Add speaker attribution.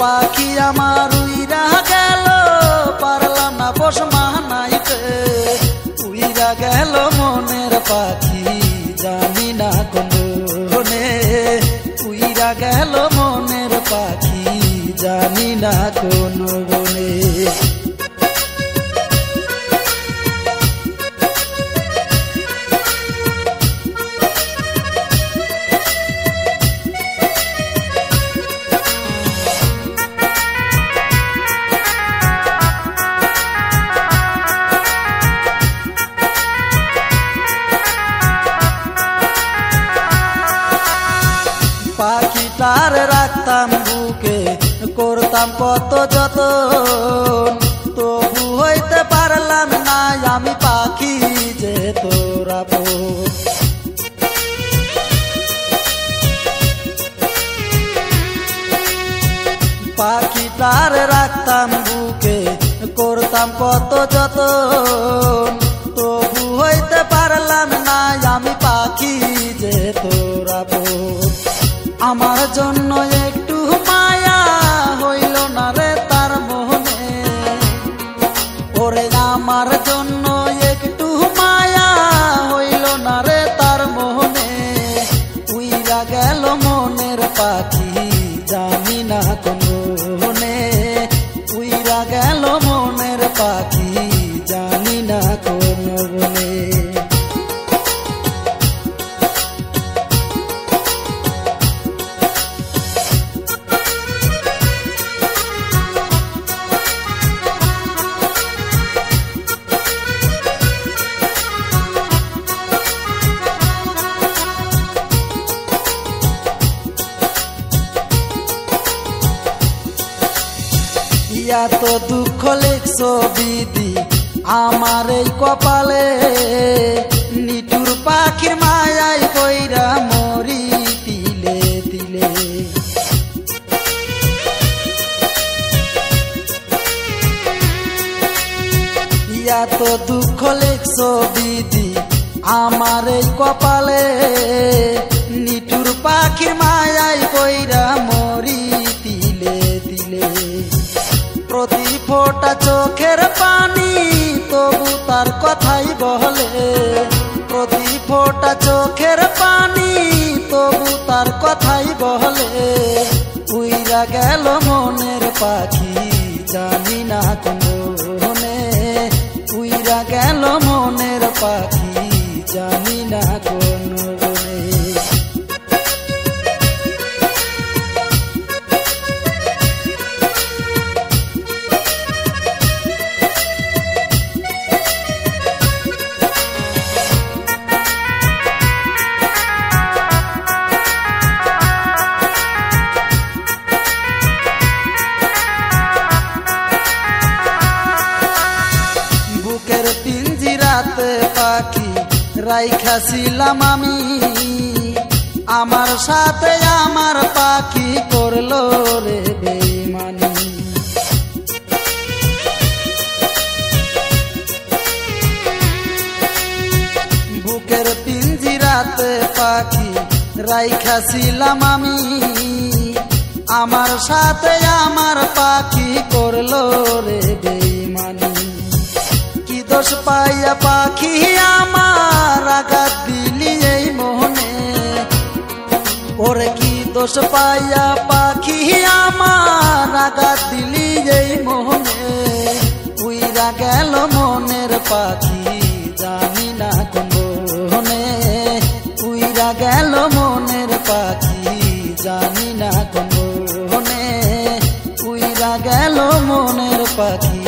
Speaker 1: পাখি আমার উইরা গেল, পারলাম না বস মানাইতে। উইরা গেল মনের পাখি, জানি না কোনে। উইরা গেল মনের পাখি, জানি না কোন বনে। পাখিটার রাখতাম বুকে, করতাম কত যতন, তবু হইতে পারলাম না আমি পাখি যে তোর আপন। পাখিটার রাখতাম বুকে, করতাম কত যতন, তবু হইতে পারলাম না আমি পাখি যে তোর আপন। আমার জন্য একটু মায়া হইল না রে তার মনে, ওরে আমার জন্য একটু মায়া হইল না রে তার মনে। উইরা গেল মনের পাখি, জানি না কোনে। উইরা গেল মনের পাখি, জানি না কোন বনে। এত দুঃখ লিখছো দিদি আমার এই কপালে, নিঠুর পাখির মায়ায় কইরা মরি তিলে তিলে। এত দুঃখ লিখছো দিদি আমার এই কপালে, নিঠুর পাখির মায়ায় কইরা মরি তিলে তিলে। প্রতি ফোঁটা চোখের পানি তবু তার কথাই বলে, প্রতি ফোঁটা চোখের পানি তবু তার কথাই বলে। উইরা গেল মনের পাখি, জানি না কোনে। উইরা গেল মনের পাখি, জানি না কোন বনে। পিঞ্জিরাতে পাখি রাইখাছিলাম আমি, আমার সাথে আমার পাখি করলো রে বেইমানি। বুকের পিঞ্জিরাতে পাখি রাইখাছিলাম আমি, আমার সাথে আমার পাখি করলো রে বেইমানি। দোষ পাইয়া পাখি আমার আঘাত দিলি এই মনে, ওরে কি দোষ পাইয়া পাখি আমার আঘাত দিলি এই মনে। উইরা গেল মনের পাখি, জানি না কোনে। উইরা গেল মনের পাখি, জানি না কোনে। উইরা গেল মনের পাখি,